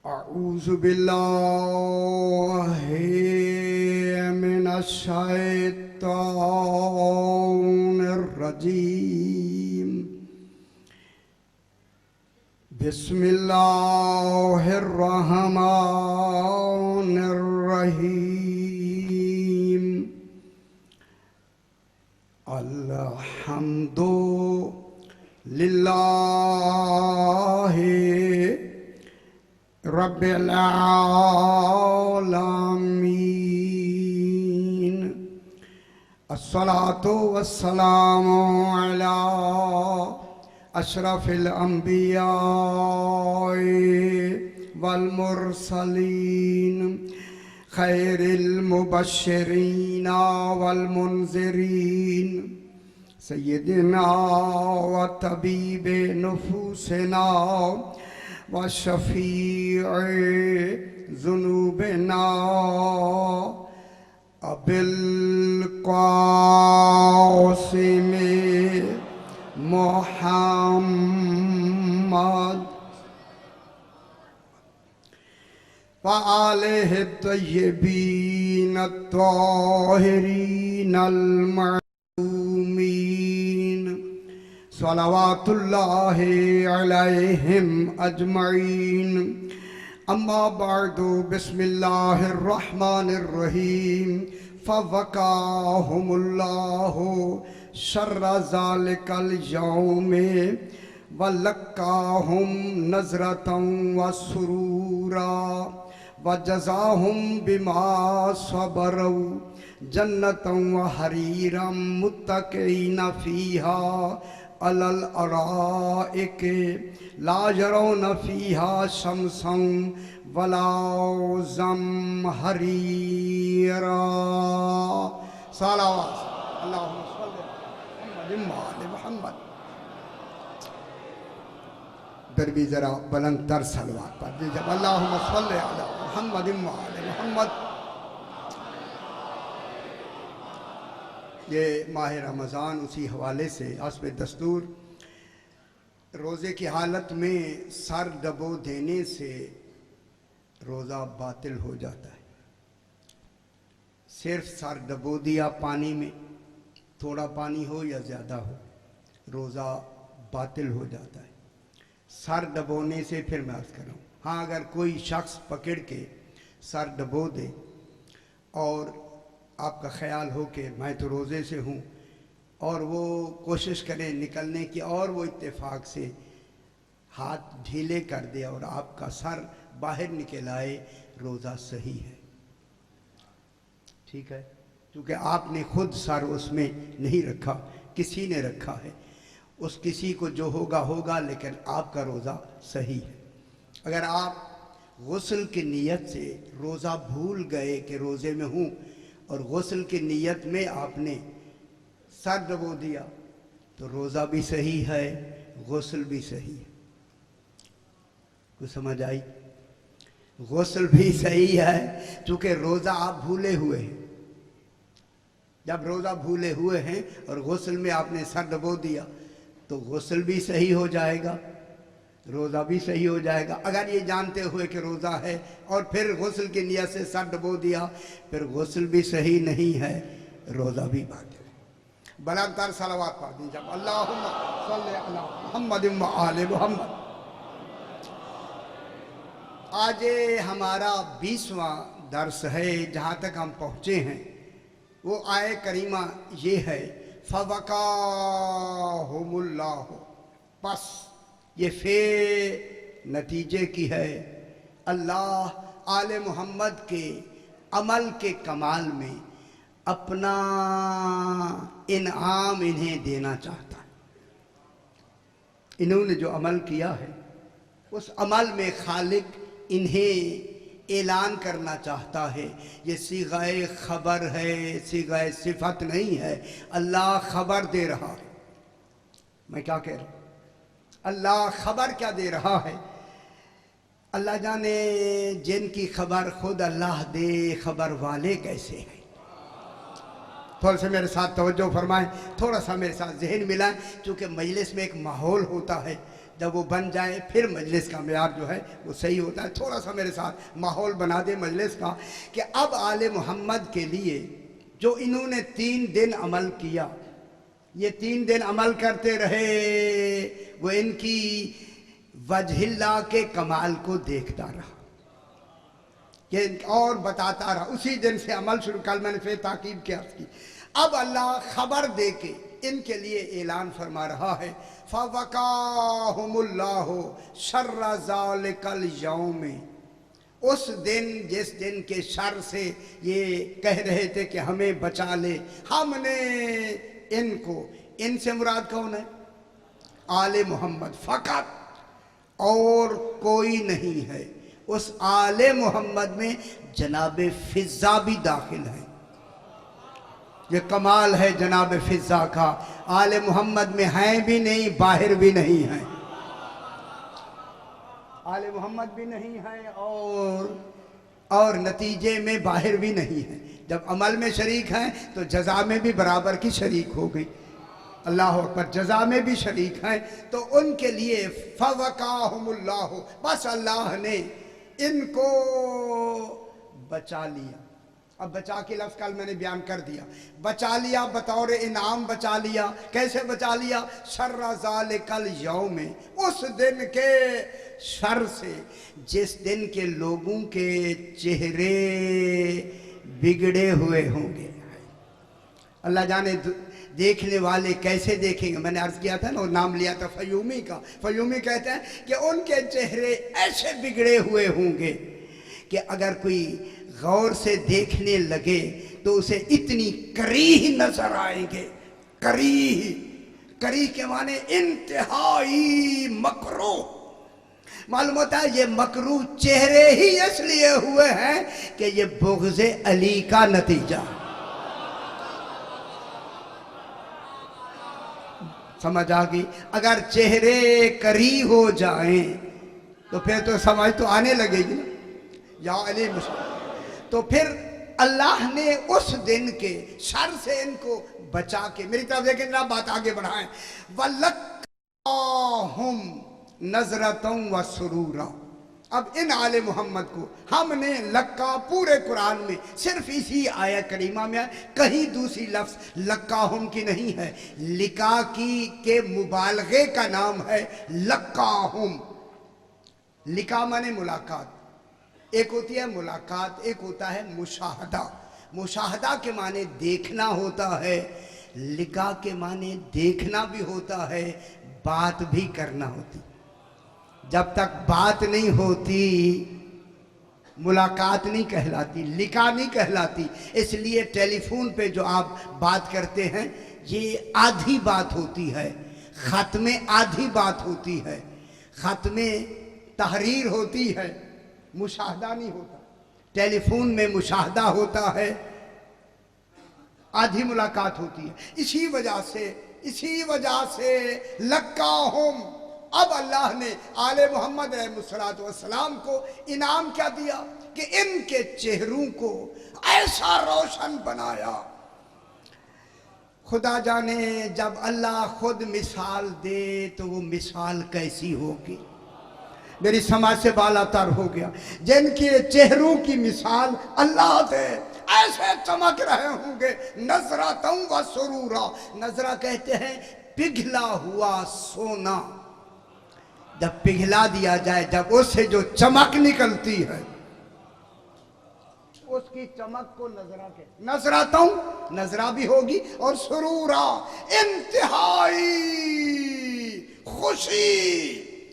أعوذ بالله من الشيطان الرجيم. بسم الله الرحمن الرحيم. الحمد لله رب العالمين. الصلاة والسلام على أشرف الأنبياء والمرسلين خير المبشرين والمنذرين سيدنا وطبيب نفوسنا وشفيع ذنوبنا أبي القاسم محمد وآله الطيبين الطاهرين المعصومين صلوات الله عليهم أجمعين. أما بعد، بسم الله الرحمن الرحيم. فوقاهم الله شر ذلك اليوم ولقاهم نظرة وسرورا وجزاهم بما صبروا جنة وحريرا متكئين فيها على الأرائك لا يرون فيها شمسا ولا زمهريرا. صلوات اللهم صل على محمد. دربی ذرا بلند تر صلوات پڑھ دیجئے. اللہم صل علی محمد محمد. یہ ماہ رمضان اسی حوالے سے حسب دستور روزے کی حالت میں سر ڈبو دینے سے روزہ باطل ہو جاتا ہے. صرف سر ڈبو دیا پانی میں، تھوڑا پانی ہو یا زیادہ ہو، روزہ باطل ہو جاتا ہے. سر ڈبونے سے پھر میں عرض کر رہا ہوں، ہاں اگر کوئی شخص پکڑ کے سر ڈبو دے اور آپ کا خیال ہو کہ میں تو روزے سے ہوں، اور وہ کوشش کرے نکلنے کی اور وہ اتفاق سے ہاتھ ڈھیلے کر دے اور آپ کا سر باہر نکل آئے، روزہ صحیح ہے. ٹھیک ہے، کیونکہ آپ نے خود سر اس میں نہیں رکھا، کسی نے رکھا ہے. اس کسی کو جو ہوگا ہوگا، لیکن آپ کا روزہ صحیح ہے. اگر آپ غسل کی نیت سے روزہ بھول گئے کہ روزے میں ہوں اور غسل کی نیت میں آپ نے سر ڈبو دیا تو روزہ بھی صحیح ہے، غسل بھی صحیح ہے. کچھ سمجھ آئی؟ غسل بھی صحیح ہے چونکہ روزہ آپ بھولے ہوئے ہیں. جب روزہ بھولے ہوئے ہیں اور غسل میں آپ نے سر ڈبو دیا تو غسل بھی صحیح ہو جائے گا، روزہ بھی صحیح ہو جائے گا. اگر یہ جانتے ہوئے کہ روزہ ہے اور پھر غسل کی نیت سے سر ڈبو دیا، پھر غسل بھی صحیح نہیں ہے، روزہ بھی باطل ہے. بلند تر صلوات پڑھ دیجئے. اللہم صلی علی محمد و آل محمد. آج ہمارا 20واں درس ہے. جہاں تک ہم پہنچے ہیں وہ آیت کریمہ یہ ہے، فَوَقَاهُمُ اللَّهُ. پس یہ فے نتیجے کی ہے. اللہ آل محمد کے عمل کے کمال میں اپنا انعام انہیں دینا چاہتا ہے. انہوں نے جو عمل کیا ہے اس عمل میں خالق انہیں اعلان کرنا چاہتا ہے. یہ صیغہ خبر ہے، صیغہ صفت نہیں ہے. اللہ خبر دے رہا ہے. میں کیا کہہ رہا ہوں؟ اللہ خبر کیا دے رہا ہے؟ اللہ جانے جن کی خبر خود اللہ دے، خبر والے کیسے ہیں. تھوڑا سا میرے ساتھ توجہ فرمائیں، تھوڑا سا میرے ساتھ ذہن ملائیں، چونکہ مجلس میں ایک ماحول ہوتا ہے जब वो बन जाए फिर मजलिस का मेयार जो है वो सही होता है। थोड़ा सा मेरे साथ माहौल बना दे मजलिस का कि अब आले मोहम्मद के लिए जो इन्होंने 3 दिन अमल किया, ये 3 दिन अमल करते रहे, वो इनकी वजहिल्लाह के कमाल को देखता रहा कि और बताता रहा। उसी दिन से अमल शुरू, कल मैंने फिर ताकीद किया की। अब अल्लाह खबर दे के इनके लिए ऐलान फरमा रहा है, फ़वक़ाहुमुल्लाहु शर्र ज़ालिकल यौम, उस दिन जिस दिन के शर से ये कह रहे थे कि हमें बचा ले, हमने इनको, इनसे मुराद कौन है? आले मोहम्मद फ़कत, और कोई नहीं है। उस आले मोहम्मद में जनाब फिज़ा भी दाखिल है। ये कमाल है जनाब फिज़ा का, आले मोहम्मद में हैं भी नहीं, बाहर भी नहीं हैं। आले मोहम्मद भी नहीं है और नतीजे में बाहर भी नहीं है। जब अमल में शरीक हैं तो जज़ा में भी बराबर की शरीक हो गई। अल्लाह अकबर, जज़ा में भी शरीक हैं। तो उनके लिए फ़वक़ाहुमुल्लाहु, बस अल्लाह ने इनको बचा लिया। अब बचा के लफ्ज़ कल मैंने बयान कर दिया, बचा लिया बतौर इनाम बचा लिया। कैसे बचा लिया? शर्र ज़ालिकल यौम, उस दिन के शर से जिस दिन के लोगों के चेहरे बिगड़े हुए होंगे। अल्लाह जाने देखने वाले कैसे देखेंगे। मैंने अर्ज़ किया था ना, वो नाम लिया था फ़यूमी का। फ़यूमी कहते हैं कि उनके चेहरे ऐसे बिगड़े हुए होंगे कि अगर कोई गौर से देखने लगे तो उसे इतनी करीह नजर आएंगे। करीह के माने इंतहाई मकरूह। मालूम होता है ये मकरूह चेहरे ही इसलिए हुए हैं कि ये बुग़्ज़े अली का नतीजा। समझ आ गई? अगर चेहरे करीह हो जाएं तो फिर तो समझ तो आने लगेगी ना, या अली मुसलमान। तो फिर अल्लाह ने उस दिन के शर से इनको बचा के, मेरी तरफ देखें ना, बात आगे बढ़ाएं, वलक्काहुम नज़रतम व सुरूरा। अब इन आले मोहम्मद को हमने लक्का, पूरे कुरान में सिर्फ इसी आयत करीमा में, कहीं दूसरी लफ्ज़ लक्काहुम की नहीं है। लिका की के मुबालगे का नाम है लक्काहुम। लिका माने मुलाकात, एक होती है मुलाकात, एक होता है मुशाहदा। मुशाहदा के माने देखना होता है, लिका के माने देखना भी होता है, बात भी करना होती। जब तक बात नहीं होती मुलाकात नहीं कहलाती, लिका नहीं कहलाती। इसलिए टेलीफोन पे जो आप बात करते हैं ये आधी बात होती है, खत में आधी बात होती है, खत में तहरीर होती है, मुशाहदा नहीं होता। टेलीफोन में मुशाहदा होता है, आधी मुलाकात होती है। इसी वजह से लक्काहुम, अब अल्लाह ने आले मोहम्मद अलैहिस्सलातु वस्सलाम को इनाम क्या दिया कि इनके चेहरों को ऐसा रोशन बनाया। खुदा जाने जब अल्लाह खुद मिसाल दे तो वो मिसाल कैसी होगी। मेरी समझ से बालातर हो गया। जिनके चेहरों की मिसाल अल्लाह दे, ऐसे चमक रहे होंगे। नज़रतम व सुरूरा, नजरा कहते हैं पिघला हुआ सोना। जब पिघला दिया जाए, जब उससे जो चमक निकलती है उसकी चमक को नजरा के, नजरातम नजरा भी होगी, और सुरूरा इंतहाई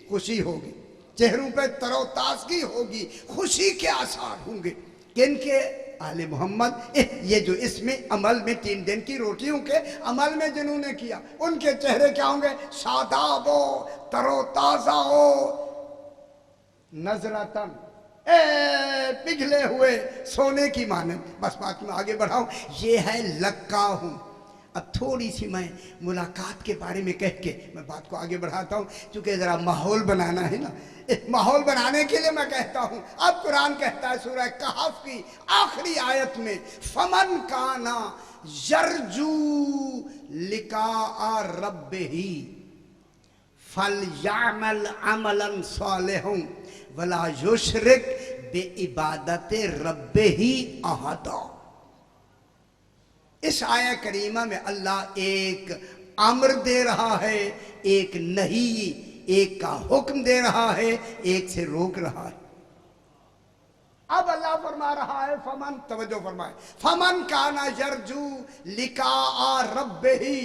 खुशी होगी। चेहरों पे तरोताजगी होगी, खुशी के आसार होंगे। किनके? आले मोहम्मद। ये जो इसमें अमल में 3 दिन की रोटियों के अमल में जिन्होंने किया, उनके चेहरे क्या होंगे? शादाब हो, तरोताजा हो। नजरतन पिघले हुए सोने की मानंद। बस बात में आगे बढ़ाऊं, ये है लक्काहुम। अब थोड़ी सी मैं मुलाकात के बारे में कह के मैं बात को आगे बढ़ाता हूँ, क्योंकि ज़रा माहौल बनाना है ना। इस माहौल बनाने के लिए मैं कहता हूँ, अब कुरान कहता है सूरह कहफ की आखिरी आयत में, फमन काना यरजू लिका रब्बिही फलयामल अमलन सालिहन वला युशरिक बिइबादत रब्बिही अहदा। इस आया करीमा में अल्लाह एक अम्र दे रहा है, एक नहीं, एक का हुक्म दे रहा है, एक से रोक रहा है। अब अल्लाह फरमा रहा है फमन, तवज्जो फरमाए, फमन काना यरजू लिका रब्बिही,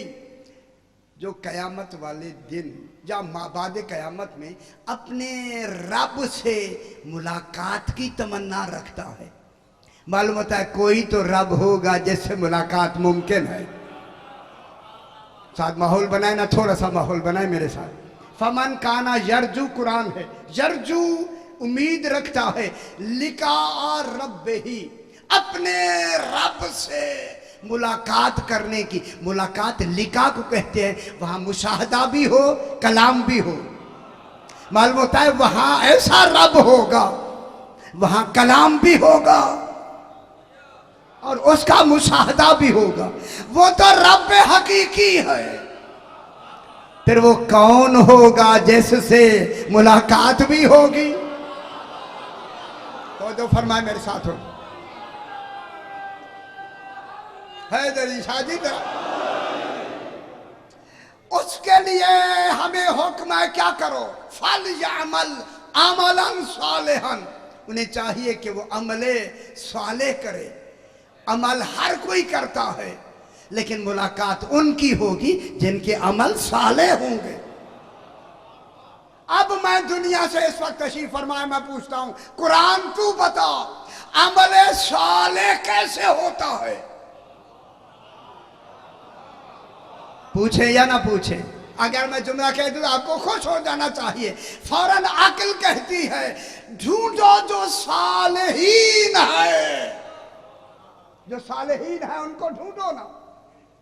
जो कयामत वाले दिन या माबाद कयामत में अपने रब से मुलाकात की तमन्ना रखता है। मालूम होता है कोई तो रब होगा जिससे मुलाकात मुमकिन है। साथ माहौल बनाए ना, थोड़ा सा माहौल बनाए मेरे साथ। फमन काना यरजू कुरान है, यरजू उम्मीद रखता है, लिका रब्बिही, अपने रब से मुलाकात करने की। मुलाकात लिका को कहते हैं, वहां मुशाहदा भी हो, कलाम भी हो। मालूम होता है वहां ऐसा रब होगा, वहां कलाम भी होगा और उसका मुशाहदा भी होगा। वो तो रब हकीकी है। फिर वो कौन होगा जिससे मुलाकात भी होगी? तो फरमाए मेरे साथ हो है दरी शादी का। उसके लिए हमें हुक्म है क्या करो, फल यामल अमलन सालिहन, उन्हें चाहिए कि वो अमले साले करे। अमल हर कोई करता है, लेकिन मुलाकात उनकी होगी जिनके अमल साले होंगे। अब मैं दुनिया से इस वक्त तशरीफ फरमाए, मैं पूछता हूं कुरान तू बता अमले साले कैसे होता है? पूछे या ना पूछे? अगर मैं जुमला कह दूं आपको खुश हो जाना चाहिए। फौरन अक्ल कहती है ढूंढो जो सालेहीन है, जो सालेहीन है उनको ढूंढो ना।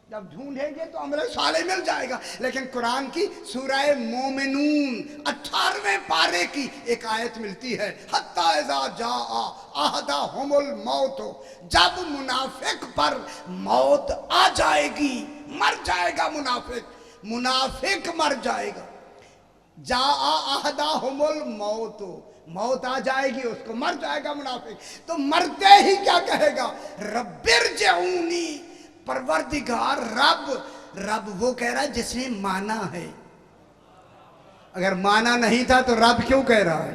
जब ढूंढेंगे तो अमले साले मिल जाएगा। लेकिन कुरान की सूरह मोमिनून 18वें पारे की एक आयत मिलती है, हत्ता इज़ा जाअ अहदहुमुल मौत, जब मुनाफिक पर मौत आ जाएगी, मर जाएगा मुनाफिक, मुनाफिक मर जाएगा। जाअ अहदहुमुल मौत, मौत आ जाएगी उसको, मर जाएगा मुनाफिक। तो मरते ही क्या कहेगा, रब्बिरजिऊनी, परवरदिगार रब। रब वो कह रहा है जिसने माना है। अगर माना नहीं था तो रब क्यों कह रहा है?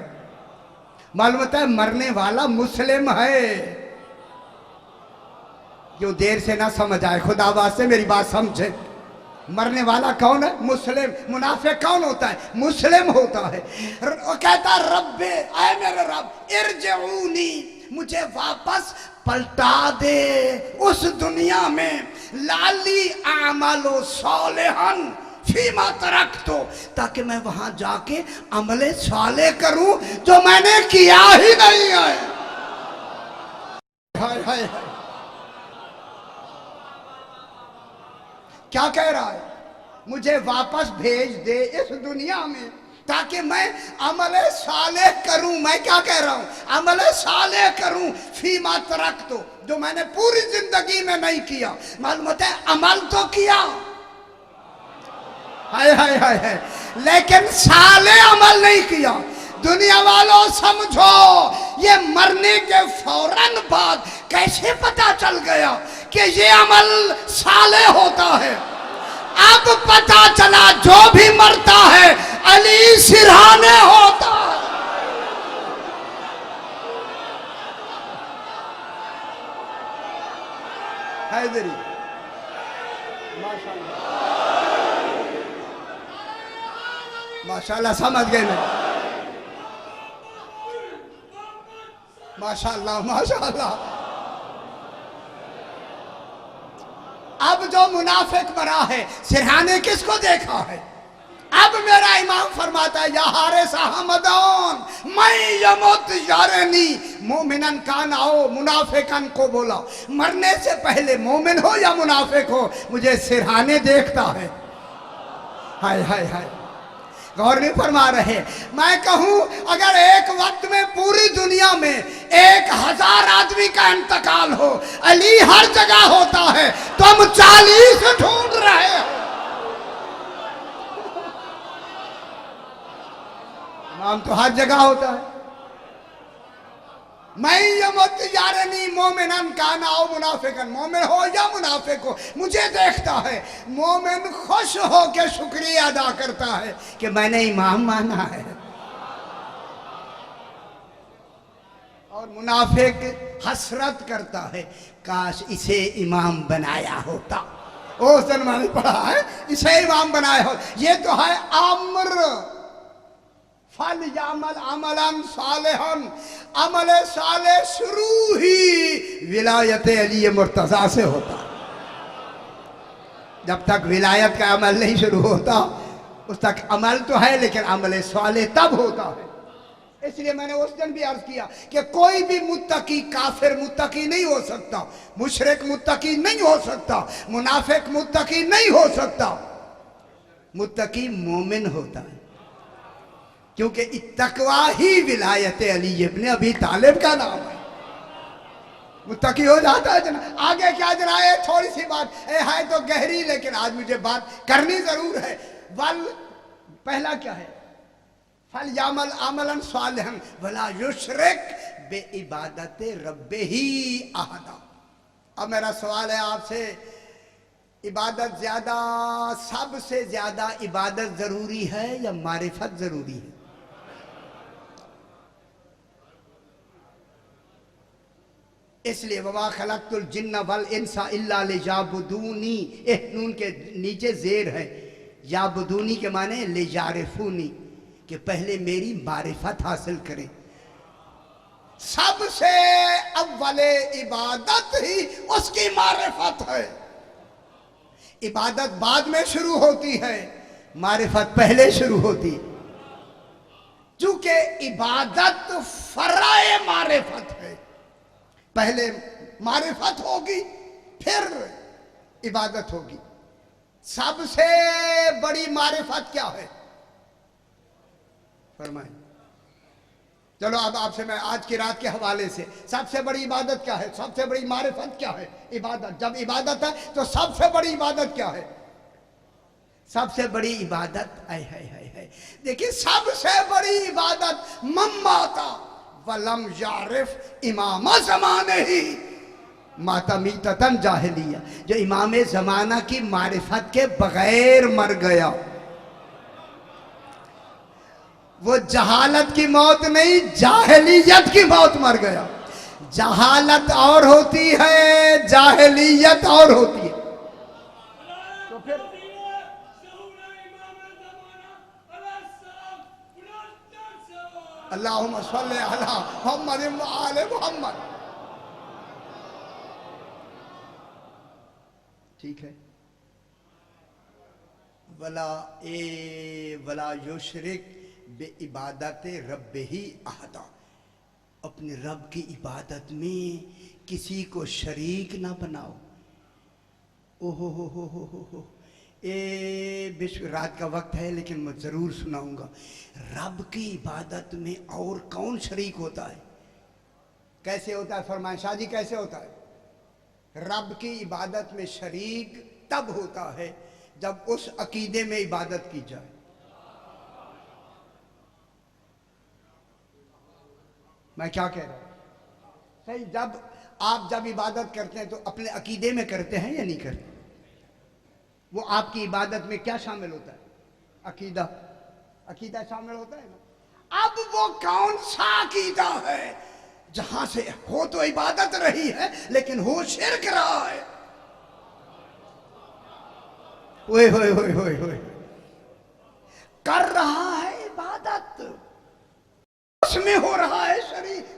मालूम होता है मरने वाला मुस्लिम है। जो देर से ना समझ आए, खुदा वास्ते मेरी बात समझे। मरने वाला कौन है? मुस्लिम। मुनाफिक कौन होता है? मुस्लिम होता है। वो कहता रब्बे, आए मेरे रब, इरजिऊनी, मुझे वापस पलटा दे उस दुनिया में, लाली आमलो सालिहन फीमा तरक्तो, ताकि मैं वहां जाके अमले साले करूं जो मैंने किया ही नहीं है। हाय हाय हाय, क्या कह रहा है? मुझे वापस भेज दे इस दुनिया में ताकि मैं अमले साले करूं। मैं क्या कह रहा हूं? अमले साले करूं फीमा तरक्तो, जो मैंने पूरी जिंदगी में नहीं किया। मालूम होता है अमल तो किया, हाय हाय हाय हाय, लेकिन साले अमल नहीं किया। दुनिया वालों समझो, ये मरने के फौरन बाद कैसे पता चल गया कि ये अमल साले होता है? अब पता चला जो भी मरता है अली सिरहाने होता है। हैदरी, माशाल्लाह समझ गए मैं। माशाल्लाह माशाल्लाह। अब जो मुनाफिक मरा है, सिरहाने किसको देखा है? अब मेरा इमाम फरमाता है या हारिस अहमदान मैं यमुत यारनी मोमिनन कान आओ मुनाफिकन को बोला, मरने से पहले मोमिन हो या मुनाफिक हो मुझे सिरहाने देखता है। हाय हाय हाय, गौर नहीं फरमा रहे। मैं कहूं अगर एक वक्त में पूरी दुनिया में 1000 आदमी का इंतकाल हो, अली हर जगह होता है, तुम 40 ढूंढ रहे हो। इमाम तो हर जगह होता है। मैं यमत यारनी मोमिनन काना ओ मुनाफिकन, मोमिन हो या मुनाफिक हो मुझे देखता है। मोमिन खुश हो के शुक्रिया अदा करता है कि मैंने इमाम माना है, और मुनाफिक हसरत करता है काश इसे इमाम बनाया होता। ओ दिन मैंने पढ़ा है इसे इमाम बनाया हो। ये तो है अम्र, फल यामल अमलन सालेहन, अमल साले शुरू ही विलायत अली मुर्तजा से होता। जब तक विलायत का अमल नहीं शुरू होता उस तक अमल तो है, लेकिन अमल साले तब होता है। इसलिए मैंने उस दिन भी अर्ज किया कि कोई भी मुत्तकी काफिर मुत्तकी नहीं हो सकता, मुशरिक मुत्तकी नहीं हो सकता, मुनाफिक मुत्तकी नहीं हो सकता। मुत्तकी मोमिन होता है, क्योंकि तकवा ही विलायत अली इब्न अबी तालिब का नाम है। मुत्तकी हो जाता है जना। आगे क्या जना है, थोड़ी सी बात है तो गहरी, लेकिन आज मुझे बात करनी जरूर है। वल पहला क्या है, फल यामल अमलन सालिहन वला युशरिक बे इबादत रब्बे ही अहदा। अब मेरा सवाल है आपसे, इबादत ज्यादा, सबसे ज्यादा इबादत जरूरी है या मारिफत जरूरी है? इसलिए वमा खलक़तुल जिन्ना वल इंसा इल्ला लियाबुदूनी, नून के नीचे जेर है, याबुदूनी के माने लियारिफूनी, कि पहले मेरी मारिफत हासिल करें। सबसे अव्वले इबादत ही उसकी मारिफत है। इबादत बाद में शुरू होती है, मारिफत पहले शुरू होती है। चूंकि इबादत फराए मारिफत है, पहले मारिफत होगी फिर इबादत होगी। सबसे बड़ी मारिफत क्या है फरमाएं। चलो अब आपसे मैं आज की रात के हवाले से, सबसे बड़ी इबादत क्या है, सबसे बड़ी मारिफत क्या है? इबादत। जब इबादत है तो सबसे बड़ी इबादत क्या है? सबसे बड़ी इबादत है देखिए, सबसे बड़ी इबादत मम्माता वलम यारिफ इमाम ज़माने ही माता मीततन जाहिलिया, जो इमाम ज़माना की मारिफत के बगैर मर गया, वो जहालत की मौत नहीं, जाहिलियत की मौत मर गया। जहालत और होती है, जाहिलियत और होती है। तो फिर अल्लाहुम्मा सल्ली अला मुहम्मद व आले मुहम्मद। ठीक है। वला युशरिक बे इबादत रब्बे ही अहदा, अपने रब की इबादत में किसी को शरीक ना बनाओ। ओहो हो विश्व रात का वक्त है, लेकिन मैं जरूर सुनाऊंगा। रब की इबादत में और कौन शरीक होता है? कैसे होता है फरमाएं शाह जी, कैसे होता है? रब की इबादत में शरीक तब होता है जब उस अकीदे में इबादत की जाए। मैं क्या कह रहा हूं सही? जब इबादत करते हैं तो अपने अकीदे में करते हैं या नहीं करते? वो आपकी इबादत में क्या शामिल होता है? अकीदा शामिल होता है ना। अब वो कौन सा अकीदा है जहां से हो तो इबादत रही है लेकिन हो शिरक रहा है? ओए होए होए होए होए, कर रहा है इबादत, उसमें हो रहा है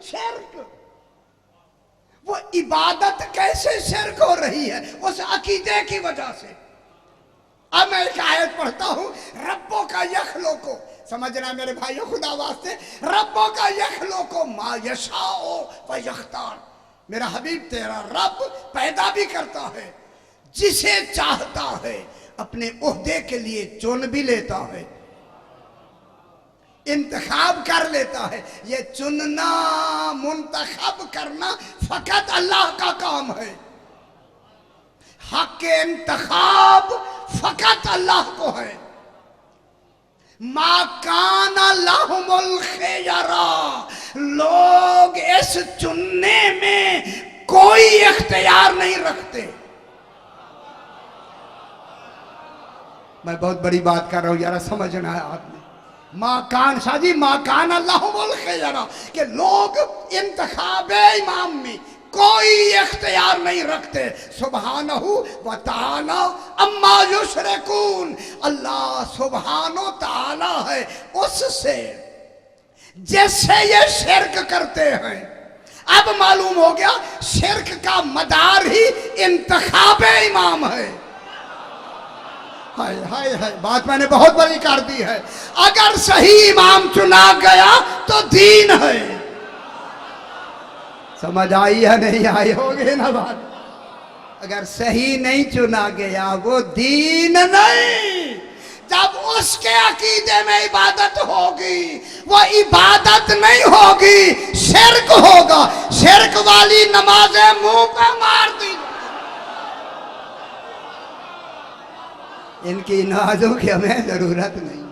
शिरक। वो इबादत कैसे शिरक हो रही है? उस अकीदे की वजह से। अब मैं एक आयत पढ़ता हूं, रब्बों का यखलो को, समझना मेरे भाइयों खुदा वास्ते, रब्बों का यखलो को मा यशाओ व यख्तार। मेरा हबीब तेरा रब पैदा भी करता है, जिसे चाहता है अपने ओहदे के लिए चुन भी लेता है, इंतखाब कर लेता है। ये चुनना मुंतखब करना फकत अल्लाह का काम है। हक इंतखाब फकत अल्लाह को है। ما کان لہم خیرا، لوگ اس چننے میں کوئی اختیار نہیں رکھتے. میں بہت بڑی بات کر رہا ہوں، یارا سمجھنا ہے آپ نے. ما کان شاہ جی، ما کان لہم الخیرا، کہ لوگ انتخاب امام میں کوئی اختیار نہیں رکھتے. سبحانہ و تعالی اما یشرکون، اللہ سبحانہ و تعالی ہے اس سے جس سے یہ شرک کرتے ہیں. اب معلوم ہو گیا شرک کا مدار ہی انتخاب امام ہے. ہائے ہائے ہائے، بات میں نے بہت بڑی کر دی ہے. اگر صحیح امام چنا گیا تو دین ہے. سمجھ آئی یا نہیں آئی؟ ہوگی نا بات. اگر صحیح نہیں چنا گیا وہ دین نہیں. جب اس کے عقیدے میں عبادت ہوگی وہ عبادت نہیں ہوگی، شرک ہوگا. شرک والی نمازیں منہ پہ مار دی. ان کی نمازوں کی ہمیں ضرورت نہیں.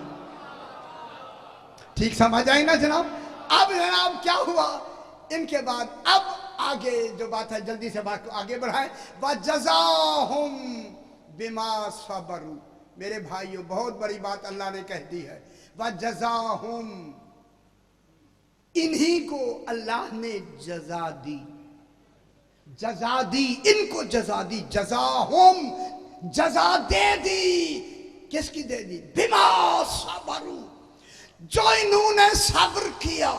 ٹھیک سمجھ آئی نا جناب؟ اب جناب کیا ہوا ان کے بعد؟ اب آگے جو بات ہے جلدی سے بات کو آگے بڑھائیں. وَجَزَاهُمْ بِمَا صَبَرُوا. میرے بھائیو بہت بڑی بات اللہ نے کہہ دی ہے. وَجَزَاهُمْ، انہی کو اللہ نے جزا دی. جزا دی، ان کو جزا دی. جزاہم، جزا دے دی. کس کی دے دی؟ بما صبروا، جو انہوں نے صبر کیا.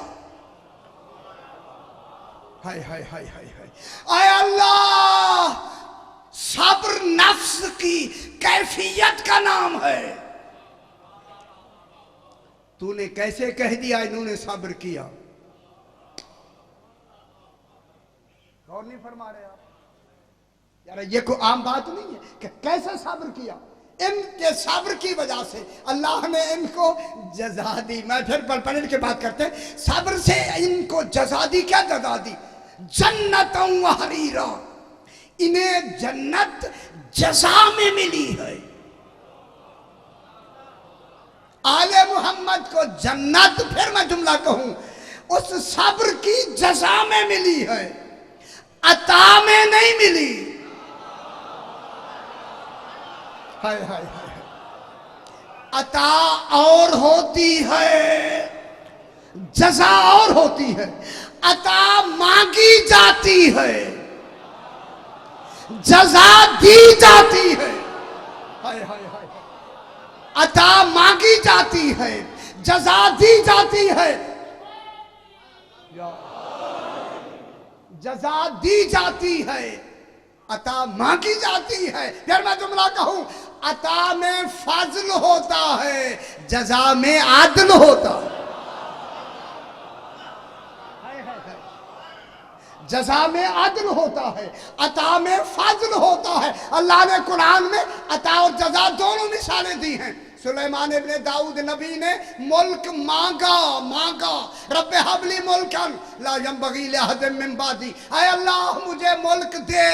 ہائے ہائے ہائے ہائے ہائے، اے اللہ، صبر نفس کی کیفیت کا نام ہے. تو نے کیسے کہہ دیا انہوں نے صبر کیا؟ غور نہیں فرما رہے آپ؟ یار یہ کوئی عام بات نہیں ہے کہ کیسے صبر کیا. ان کے صبر کی وجہ سے اللہ نے ان کو جزا دی. میں پھر پڑھ کے بات کرتے ہیں. صبر سے ان کو جزا دی. کیا جزا دی؟ جنت و حریرا، انہیں جنت جزا میں ملی ہے. آل محمد کو جنت، پھر میں جملہ کہوں، اس صبر کی جزا میں ملی ہے، عطا میں نہیں ملی. ہائے ہائے ہائے، عطا اور ہوتی ہے، جزا اور ہوتی ہے. عطا مانگی جاتی ہے، جزا دی جاتی ہے. ہائے ہائے ہائے، عطا مانگی جاتی ہے، جزا دی جاتی ہے. جزا دی جاتی ہے، عطا مانگی جاتی ہے. پھر میں جملہ کہوں، عطا میں فضل ہوتا ہے، جزا میں عدل ہوتا ہے. جزا میں عدل ہوتا ہے، عطا میں فضل ہوتا ہے. اللہ نے قرآن میں عطا اور جزا دونوں مثالیں دی ہیں. سلیمان ابن داؤد نبی نے ملک مانگا رب حب لی ملکن لا ینبغی لأحد من بعدی، اے اللہ مجھے ملک دے.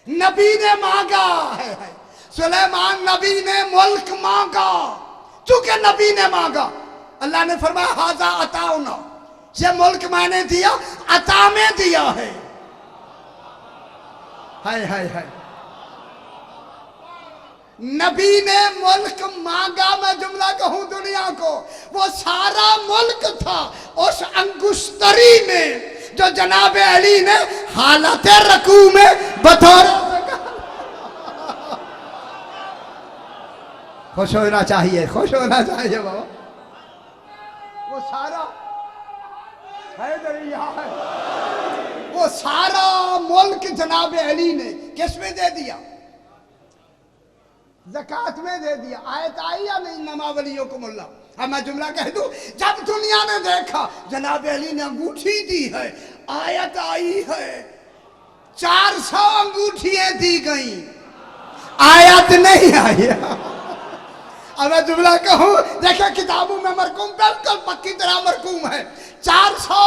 نبی نے مانگا ہے. سلیمان نبی نے ملک مانگا. چونکہ نبی نے مانگا، اللہ نے فرمایا ھذا عطاؤنا، یہ ملک میں نے دیا، عطا میں دیا ہے. ہائے ہائے ہائے، نبی نے ملک مانگا. میں جملہ کہوں دنیا کو، وہ سارا ملک تھا اس انگشتری میں جو جناب علی نے حالت رکوع میں بطور. خوش ہونا چاہیے، خوش ہونا چاہیے بابا. وہ سارا وہ سارا ملک جناب علی نے کس میں دے دیا؟ زکوٰۃ میں دے دیا. آیت آئی یا نہیں؟ انما ولیکم اللہ. اب میں جملہ کہہ دوں، جب دنیا نے دیکھا جناب علی نے انگوٹھی دی ہے، آیت آئی ہے، 400 انگوٹھیاں دی گئیں، آیت نہیں آئی. اب میں جملہ کہوں، دیکھیں کتابوں میں مرقوم بالکل پکی طرح مرقوم ہے. 400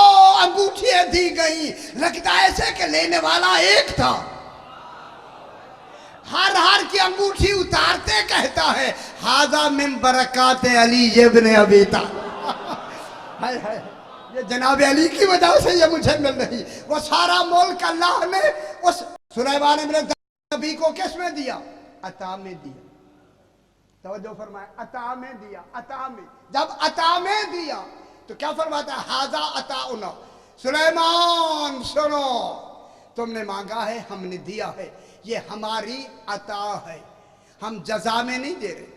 انگوٹھیاں دی گئیں، لگتا ایسے کہ لینے والا ایک تھا. हर हर की अंगूठी उतारते कहता है हाजा मिन बरकात अली इब्न अबी तालिब। हाय हाय, ये जनाब अली की वजह से ये मुझे मिल रही। वो सारा मुल्क अल्लाह ने उस सुलेमान इब्न नबी को किस में दिया? अता में दिया। तवज्जो फरमाए, अता में दिया। अता में, जब अता में दिया तो क्या फरमाता है? हाजा अताउना, सुलेमान सुनो, तुमने मांगा है हमने दिया है, ये हमारी अता है, हम जजा में नहीं दे रहे।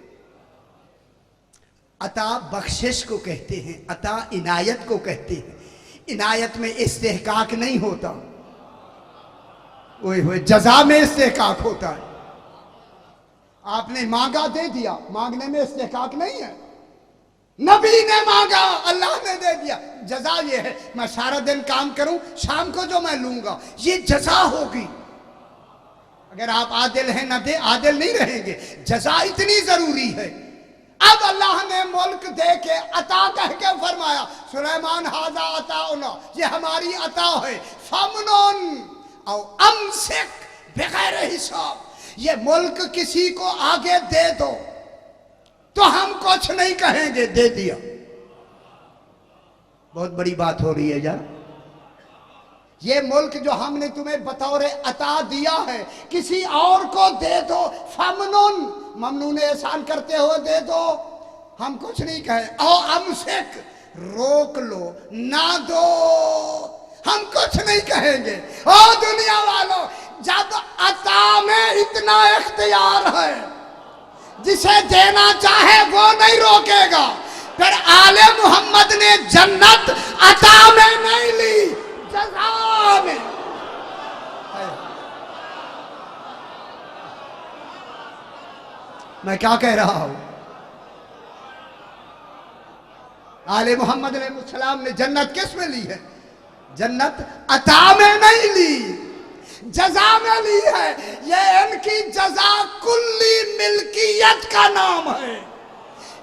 अता बख्शिश को कहते हैं, अता इनायत को कहते हैं। इनायत में इस्तेहकाक नहीं होता, ओए होए, जजा में इस्तेहकाक होता है। आपने मांगा दे दिया, मांगने में इस्तेहकाक नहीं है। नबी ने मांगा, अल्लाह ने दे दिया, जजा ये है। मैं सारा दिन काम करूं, शाम को जो मैं लूंगा ये जजा होगी। अगर आप आदिल हैं ना दे, आदिल नहीं रहेंगे। जजा इतनी जरूरी है। अब अल्लाह ने मुल्क दे के अता कह के फरमाया सुलेमान हाजा अताउना, ये हमारी अता है। फमनुन औ अमसिक बगैर हिसाब, ये मुल्क किसी को आगे दे दो तो हम कुछ नहीं कहेंगे, दे दिया। बहुत बड़ी बात हो रही है यार। ये मुल्क जो हमने तुम्हें बतौर अता दिया है, किसी और को दे दो। फमनुन, ममनून एहसान करते हो दे दो, हम कुछ नहीं कहे। ओ अमसिक, रोक लो, ना दो, हम कुछ नहीं कहेंगे। ओ दुनिया वालों, जब अता में इतना इख्तियार है, जिसे देना चाहे वो नहीं रोकेगा। फिर आले मोहम्मद ने जन्नत अता में नहीं ली, जज़ा में। मैं क्या कह रहा हूं? आले मोहम्मद अलैहिस्सलाम ने जन्नत किस में ली है? जन्नत अता में नहीं ली, जजा में ली है। ये इनकी जजा कुल्ली मिल्कियत का नाम है।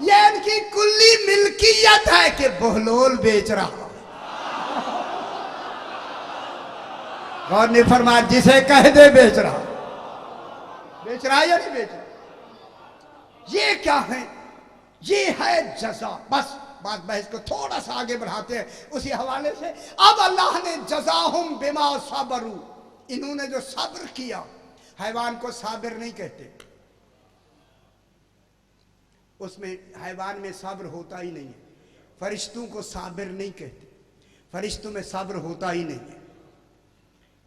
ये इनकी कुल्ली मिल्कियत है कि बहलोल बेच रहा। गौर ने फरमाया जिसे कह दे बेच रहा। बेच रहा या नहीं बेच रहा? ये क्या है? ये है जजा। बस बात बहस को थोड़ा सा आगे बढ़ाते हैं उसी हवाले से। अब अल्लाह ने जज़ाहुम बिमा सबरू, इन्होंने जो सब्र किया। हैवान को साबिर नहीं कहते, उसमें हैवान में सब्र होता ही नहीं है। फरिश्तों को साबिर नहीं कहते, फरिश्तों में सब्र होता ही नहीं है।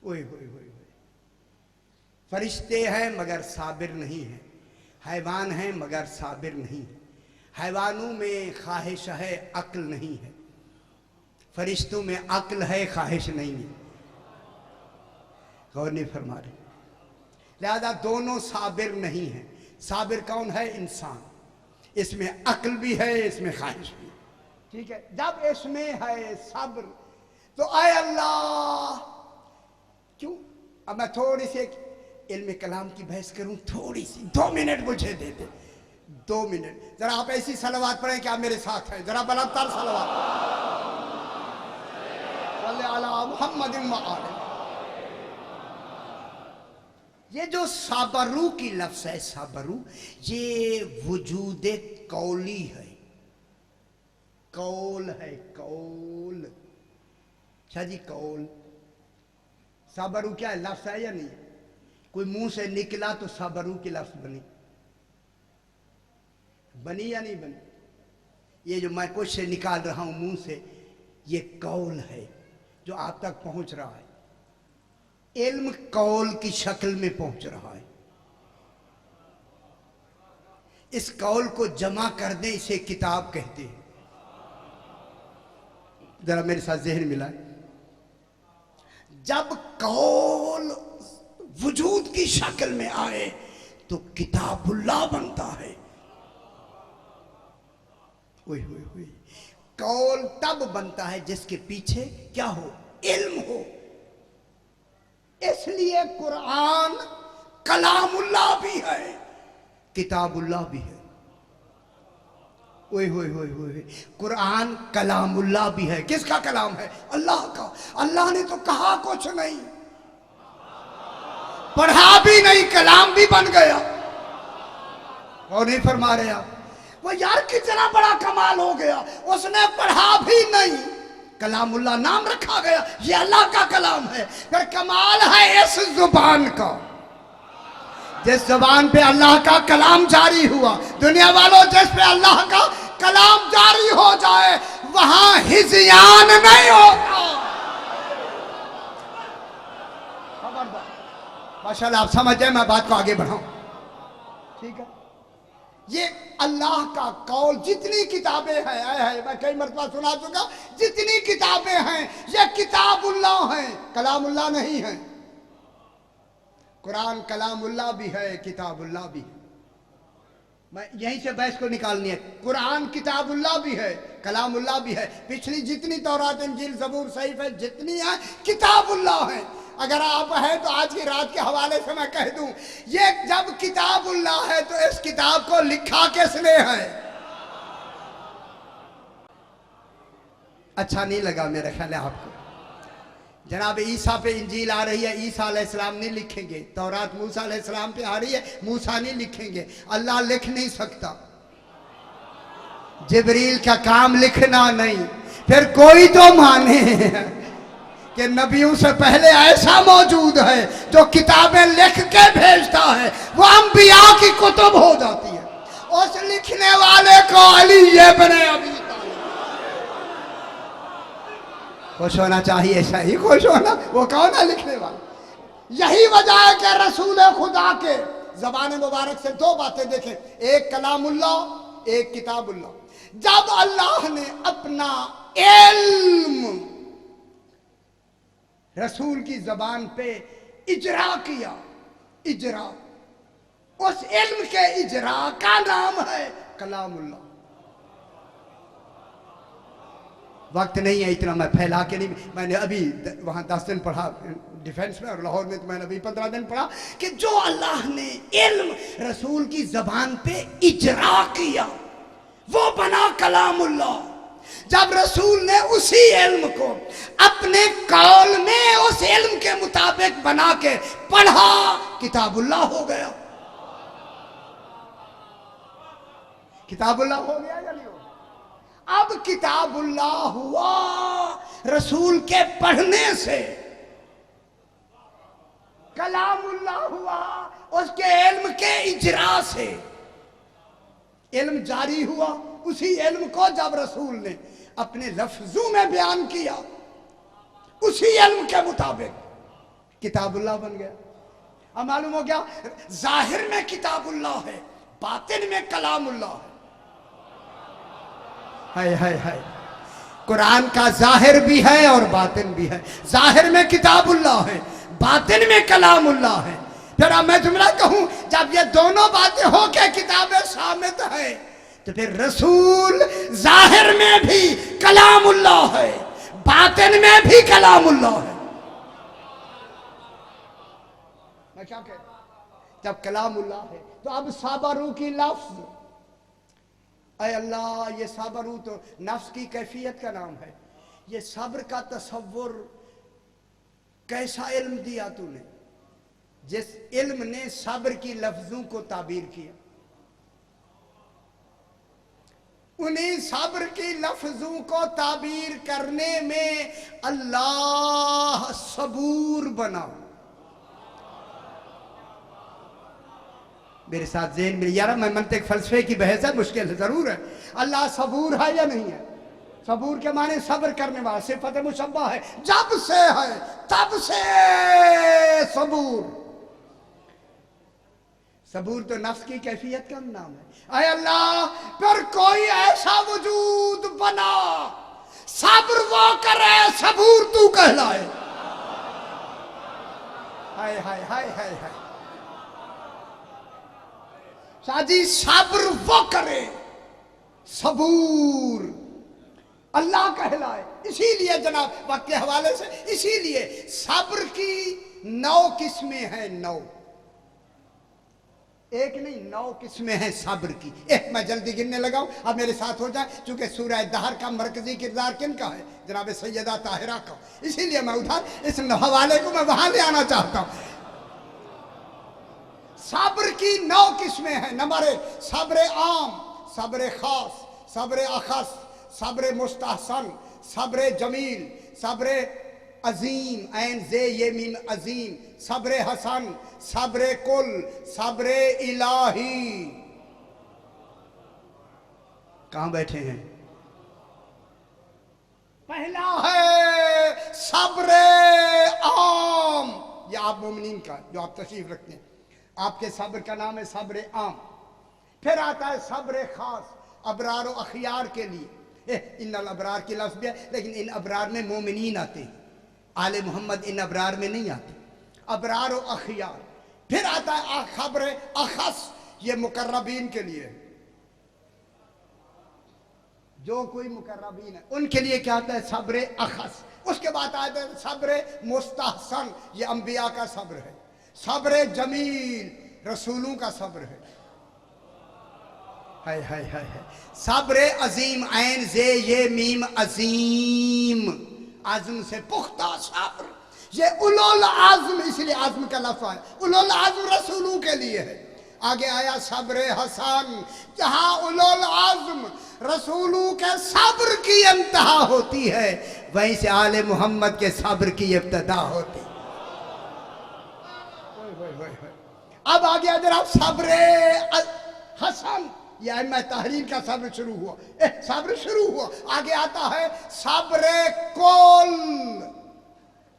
ओए होए होए, फरिश्ते हैं मगर साबिर नहीं है, हैवान हैं मगर साबिर नहीं है। हैवानों में ख्वाहिश है, अक्ल नहीं है। फरिश्तों में अक्ल है, ख्वाहिश नहीं है। गौर नहीं फरमा रहे। लिहाजा दोनों साबिर नहीं है। साबिर कौन है? इंसान। इसमें अक्ल भी है, इसमें ख्वाहिश भी है। ठीक है, जब इसमें है सब्र तो आए अल्लाह क्यों। अब मैं थोड़ी सी इल्म कलाम की बहस करूं, थोड़ी सी 2 मिनट मुझे दे दे। 2 मिनट जरा आप ऐसी सलवात पढ़ें कि आप मेरे साथ हैं। जरा बलंतर सलवात मोहम्मद। ये जो साबरू की लफ्ज़ है, साबरू, ये वजूद कौली है। कौल है, कौल। अच्छा जी, कौल। साबरू क्या है? लफ्ज़ है या नहीं? कोई मुंह से निकला तो साबरू की लफ्ज़ बनी। बनी या नहीं बनी? ये जो मैं कुछ से निकाल रहा हूं मुंह से, ये कौल है जो आप तक पहुंच रहा है। इल्म कौल की शक्ल में पहुंच रहा है। इस कौल को जमा कर दे, इसे किताब कहते हैं। जरा मेरे साथ ज़हन मिलाए। जब कौल वजूद की शक्ल में आए तो किताबुल्लाह बनता है। ओए होए होए, कौल तब बनता है जिसके पीछे क्या हो? इल्म हो। इसलिए कुरान कलामुल्लाह भी है, किताबुल्लाह भी है। ओए होए होए होए, कुरान कलामुल्लाह भी है। किसका कलाम है? अल्लाह का। अल्लाह ने तो कहा कुछ नहीं। पढ़ा भी नहीं, कलाम भी बन गया। और नहीं फरमा रहे आप? वो यार कितना बड़ा कमाल हो गया, उसने पढ़ा भी नहीं, कलामुल्लाह नाम रखा गया, ये अल्लाह का कलाम है। फिर कमाल है इस जुबान का, जिस जुबान पे अल्लाह का कलाम जारी हुआ। दुनिया वालों, जिस पे अल्लाह का कलाम जारी हो जाए वहां हिज़यान नहीं होता। माशाल्लाह, आप समझ जाए, मैं बात को आगे बढ़ाऊं, ठीक है? ये अल्लाह का कौल, जितनी किताबें हैं, मैं कई मरतबा सुना चुका, जितनी किताबें हैं ये किताबुल्लाह हैं, कलामुल्लाह नहीं है। कुरान कलामुल्लाह भी है, किताबुल्लाह भी है। मैं यहीं से बहस को निकालनी है। कुरान किताबुल्लाह भी है, कलामुल्लाह भी है। पिछली जितनी तौरात, इंजील, ज़बूर, सहीफ है, जितनी है किताबुल्लाह है। अगर आप हैं तो आज की रात के हवाले से मैं कह दूं, ये जब किताबुल्लाह है तो इस किताब को लिखा किसने है? अच्छा नहीं लगा मेरा ख्याल है आपको? जनाब ईसा पे इंजील आ रही है, ईसा अलैहिस्सलाम नहीं लिखेंगे। तौरात मूसा अलैहिस्सलाम पे आ रही है, मूसा नहीं लिखेंगे। अल्लाह लिख नहीं सकता, जिब्रील का काम लिखना नहीं। फिर कोई तो माने कि नबियों से पहले ऐसा मौजूद है जो किताबें लिख के भेजता है, वो अंबिया की कुतुब हो जाती है। उस लिखने वाले को अली इब्न अबी खुश होना चाहिए, सही खुश होना। वो कौन है लिखने वाला? यही वजह है कि रसूल खुदा के ज़बान मुबारक से दो बातें देखें, एक कलामुल्लाह, एक किताबुल्लाह। जब अल्लाह ने अपना इल्म रसूल की ज़बान पे इजरा किया, इजरा, उस इल्म के इजरा का नाम है कलामुल्लाह। वक्त नहीं है इतना, मैं फैला के नहीं। मैंने अभी वहाँ 10 दिन पढ़ा डिफेंस में, और लाहौर में तो मैंने अभी 15 दिन पढ़ा कि जो अल्लाह ने इल्म रसूल की ज़बान पे इजरा किया वो बना कलामुल्लाह। जब रसूल ने उसी इल्म को अपने कौल में उस इल्म के मुताबिक बना के पढ़ा, किताबुल्लाह हो गया। किताबुल्लाह हो गया या नहीं? अब किताबुल्लाह हुआ रसूल के पढ़ने से, कलामुल्लाह हुआ उसके इल्म के इजरा से। इल्म जारी हुआ, उसी इल्म को जब रसूल ने अपने लफ्जों में बयान किया, उसी इल्म के मुताबिक किताबुल्लाह बन गया। अब मालूम हो गया, जाहिर में किताबुल्लाह है, बातिन में कलामुल्लाह है। हाय कुरान का जाहिर भी है और बातिन भी है। जाहिर में किताबुल्लाह है, बातिन में कलामुल्लाह है। फिर अब मैं जुमला कहूं, जब ये दोनों बातें हो के किताबें साबित है, तो फिर रसूल जाहिर में भी कलामुल्लाह है, बातिन में भी कलामुल्लाह है। मैं क्या कह रहा हूं? जब कलामुल्लाह है तो अब साबरू की लफ्ज, अय अल्लाह, ये साबरू तो नफ्स की कैफियत का नाम है। ये सब्र का तसव्वुर कैसा इल्म दिया तूने, जिस इल्म ने सब्र की लफ्जों को ताबीर किया। उन्हीं सब्र की लफ्जों को ताबीर करने में अल्लाह सबूर बना। मेरे साथ ज़हन में यार, मैं मंतिक फलसफे की बहस है, मुश्किल है, जरूर है। अल्लाह सबूर है या नहीं है? सबूर के माने सब्र करने वाला, सिफत मुशब्बा है, जब से है तब से सबूर। सबूर तो नफ्स की कैफियत का नाम है। अय अल्लाह, फिर कोई ऐसा वजूद बना, सब्र वो करे, सबूर तू कहलाए। हाय हाय हाय हाय हाय शादी, सब्र वो करे, सबूर अल्लाह कहलाए। इसीलिए जनाब वक्त के हवाले से, इसीलिए सब्र की 9 किस्में हैं। 9, एक नहीं 9 किस्में हैं सब्र की। मैं जल्दी गिनने लगाऊं, अब मेरे साथ हो जाए, चूंकि सूरह दहर का मरकजी किरदार किन का है? जनाब सैयदा ताहिरा का। इसीलिए मैं उधर इस हवाले को मैं वहां ले आना चाहता हूं। सब्र की 9 किस्में हैं। नंबर 1 सब्र आम, सब्र खास, सब्र अखस, सब्र मुस्तहसन, सब्र जमील, सब्र अजीम ऐन जे ये मीम अजीम, सब्र हसन, सब्र कुल, सब्र इलाही। कहां बैठे हैं? पहला है सब्र आम, ये आप मोमिनीन का जो आप तशरीफ रखते हैं, आपके सब्र का नाम है सब्र आम। फिर आता है सब्र खास, अबरार और अखियार के लिए। इन अबरार की लफ्ज़ भी है, लेकिन इन अबरार में मोमिनीन आते हैं, आले मोहम्मद इन अबरार में नहीं आते, अबरार और अखियार। फिर आता है खबर अखस, ये मुकर्रबीन के लिए है, जो कोई मुकर्रबीन है उनके लिए क्या आता है? सब्र अखस। उसके बाद आता है सब्र मुस्तहसन, ये अंबिया का सब्र है। सब्र जमील, रसूलों का सब्र है। हाय सब्र अजीम ऐन जे ये मीम अजीम, आज़म से पुख्ता सब्र, ये उलुल आज़म, इसलिए आज़म का लफ्ज़ है। उलुल आज़म रसूलों के लिए है। आगे आया सब्र हसन, जहां उलुल आज़म रसूलों के सब्र की इंतहा होती है, वहीं से आले मोहम्मद के सब्र की इब्तिदा होती है। अब आ गया जरा सब्र हसन, यह मैं तहरीर का सब्र शुरू हुआ, सब्र शुरू हुआ। आगे आता है सब्र कुल,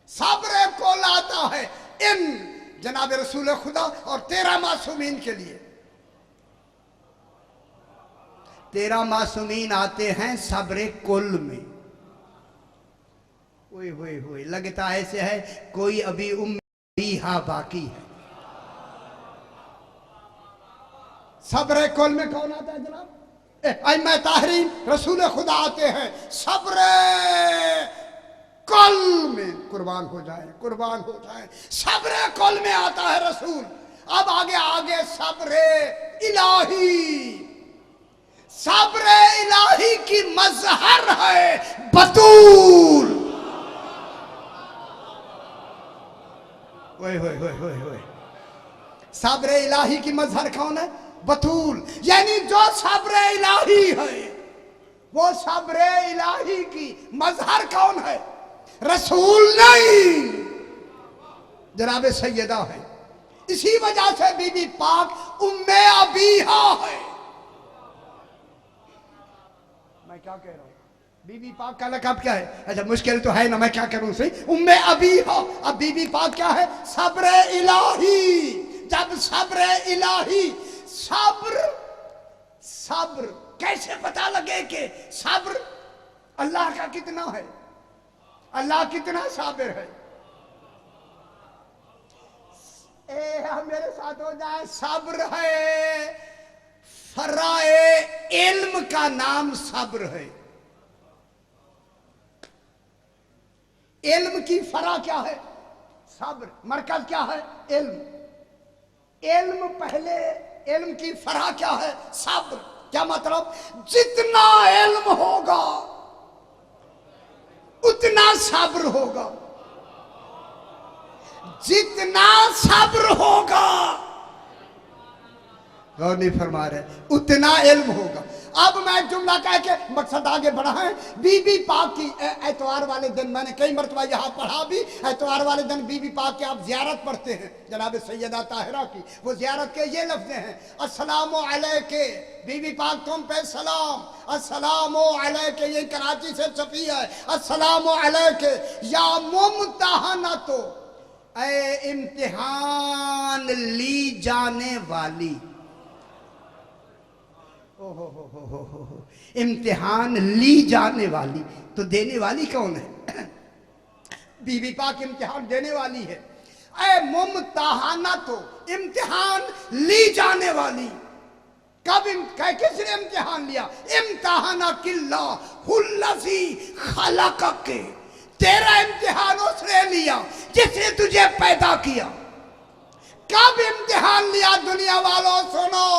सब्र कुल आता है इन जनाब रसूल खुदा और 13 मासूमीन के लिए। 13 मासूमीन आते हैं सब्र कुल में। ओए लगता है ऐसे है कोई अभी उम्मीहा बाकी है। सब्र कुल में कौन आता है जनाब? अइम्मा ताहरीन रसूल खुदा आते हैं सब्र कुल में। कुर्बान हो जाए सब्र कुल में आता है रसूल। अब आगे सब्र इलाही, सब्र इलाही की मजहर है बतूल। ओए सब्र इलाही की मजहर कौन है? बतूल। यानी जो सब्र इलाही है वो सब्र इलाही की मजहर कौन है? रसूल नहीं, जनाब सैयदा है। इसी वजह से बीबी पाक उम्मे अबीहा है। मैं क्या कह रहा हूं? बीबी पाक का लक़ब क्या है? अच्छा मुश्किल तो है ना, मैं क्या करूं सही? उम्मे अबीहा। अब बीबी पाक क्या है? सब्र इलाही। जब सब्र इलाही, सब्र कैसे पता लगे कि सब्र अल्लाह का कितना है, अल्लाह कितना साबिर है? मेरे साथ हो जाए। सब्र है फराए इल्म का नाम सब्र है। इल्म की फरा क्या है? सब्र। मरकज क्या है? इल्म। इल्म पहले, इल्म की फरा क्या है? सब्र। क्या मतलब? जितना इल्म होगा उतना सब्र होगा, जितना सब्र होगा, गौर नहीं फरमा रहे, उतना इल्म होगा। अब मैं जुमला कह के मकसद आगे बढ़ा है। बीबी पाक की एतवार वाले दिन मैंने कई मरतबा यहाँ पढ़ा भी, एतवार वाले दिन बीबी पाक की आप जियारत पढ़ते हैं जनाब सैयदा ताहिरा की। वो जियारत के ये लफ्ज़ हैं, अस्सलामु अलैके, बीबी पाक तुम पे सलाम, अस्सलामु अलैके, ये कराची से छपी है, अस्सलामु अलैके या मुमतहना, तो ऐ इम्तिहान ली जाने वाली। हो इम्तिहान ली जाने वाली, तो देने वाली कौन है? बीबी पाक इम्तिहान देने वाली है। ऐ मुमतहाना, तो इम्तिहान ली जाने वाली। कब किसने इम्तिहान लिया? इम्तिहाना किल्ला हुल्लज़ी खलक़के, तेरा इम्तिहान उसने लिया जिसने तुझे पैदा किया। कब इम्तिहान लिया दुनिया वालों? सुनो,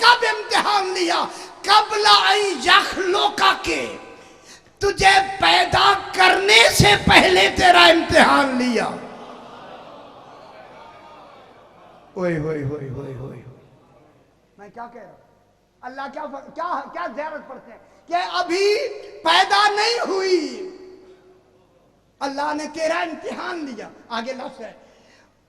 कब इम्तिहान लिया? कबला यखलुका के, तुझे पैदा करने से पहले तेरा इम्तिहान लिया। ओए होए होए होए होए। मैं क्या कह रहा हूं? अल्लाह क्या क्या क्या ज़ियारत पढ़ते हैं कि अभी पैदा नहीं हुई, अल्लाह ने तेरा इम्तिहान लिया। आगे लफ्ज़ है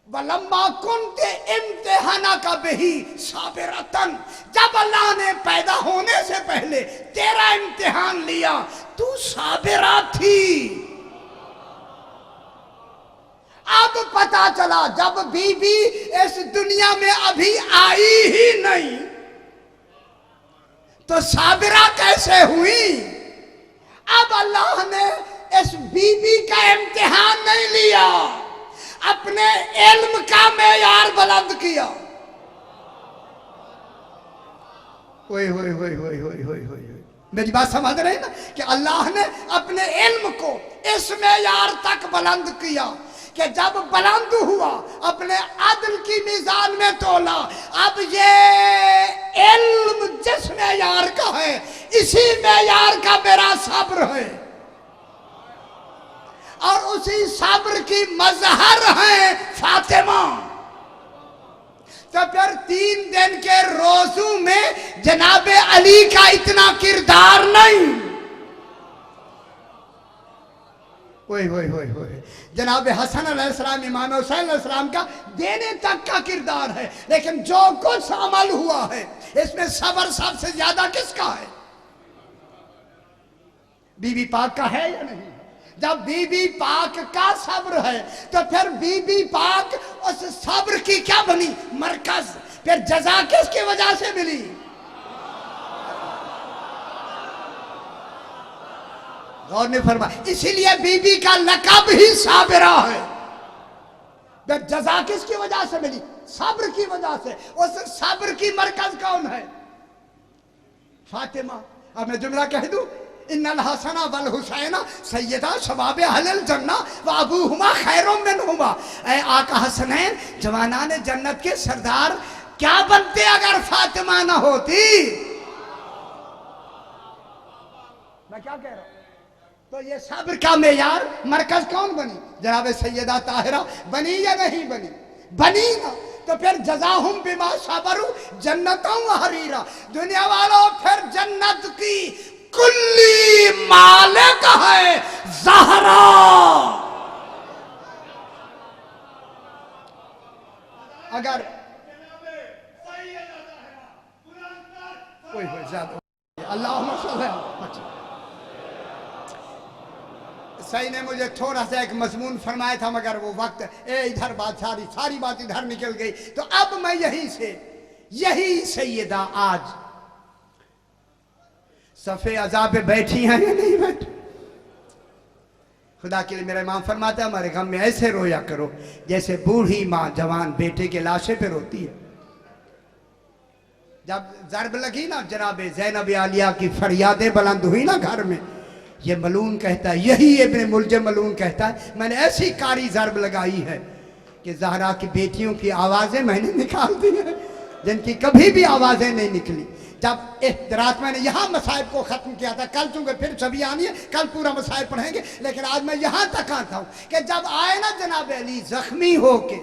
वलम्मा कुन्ते इम्तिहाना का बही साबिरतन, जब अल्लाह ने पैदा होने से पहले तेरा इम्तिहान लिया, तू साबिरा थी। अब पता चला जब बीबी इस दुनिया में अभी आई ही नहीं तो साबिरा कैसे हुई। अब अल्लाह ने इस बीबी का इम्तिहान नहीं लिया, अपने इल्म का मेयार बुलंद किया। ओए होए होए होए होए होए होए। मेरी बात समझ रहे हैं ना कि अल्लाह ने अपने इल्म को इस मेयार तक बुलंद किया कि जब बुलंद हुआ अपने अदल की मीज़ान में तोला। अब ये इल्म जिस मेयार का है, इसी मेयार का मेरा सब्र है और उसी सब्र की मजहर है फातिमा। तो फिर 3 दिन के रोजू में जनाब अली का इतना किरदार नहीं। ओए होए होए होए। जनाब हसन अलैहिस्सलाम, इमाम हुसैन अलैहिस्सलाम का देने तक का किरदार है, लेकिन जो कुछ अमल हुआ है इसमें सब्र सबसे ज्यादा किसका है? बीबी पाक का है या नहीं? जब बीबी पाक का सब्र है तो फिर बीबी पाक उस सब्र की क्या बनी? मरकज। फिर जजा किसकी वजह से मिली? गौर ने फरमाया, इसीलिए बीबी का लक़ब ही साबिरा है। फिर जजा किसकी वजह से मिली? सब्र की वजह से। उस सब्र की मरकज कौन है? फातिमा। अब मैं जुमला कह दूं, इन्नल हसना वल हुसैना सैयदा शबाब अहलिल जन्ना व अबूहुमा खैरुम मिनहुमा। ऐ आका हसनैन जवानाने जन्नत के सरदार क्या बनते अगर फातिमा ना होती। मैं क्या कह रहा हूं? तो ये सब्र का मेयार मरकज कौन बनी? जनाब सैयदा ताहिरा बनी या नहीं बनी? बनी ना। तो फिर जज़ाहुम बिमा सबरू जन्नतों व हरीरा। दुनिया वालों, फिर जन्नत की कुल्ली मालिक है ज़हरा। अगर कोई अल्लाहुम्मा सल्ली सही ने मुझे थोड़ा सा एक मजमून फरमाया था, मगर वो वक्त इधर बात सारी बात इधर निकल गई। तो अब मैं यही सैयदा आज सफ़े अज़ा पे बैठी हैं या नहीं बैठी? खुदा के लिए मेरा इमाम फरमाता है, हमारे गम में ऐसे रोया करो जैसे बूढ़ी माँ जवान बेटे के लाशे पे रोती है। जब ज़रब लगी ना, जनाब ज़ैनब आलिया की फरियादें बुलंद हुई ना घर में, ये मलून कहता है, यही इब्ने मुलजम मलून कहता है, मैंने ऐसी कारी ज़रब लगाई है कि ज़हरा की बेटियों की आवाज़ें मैंने निकाल दी हैं जिनकी कभी भी आवाज़ें नहीं निकली। जब रात मैंने यहाँ मसाइब को ख़त्म किया था, कल चूँकि फिर छवि आनी है, कल पूरा मसाइब पढ़ेंगे, लेकिन आज मैं यहाँ तक आता हूँ कि जब आए ना जनाब अली ज़ख्मी हो के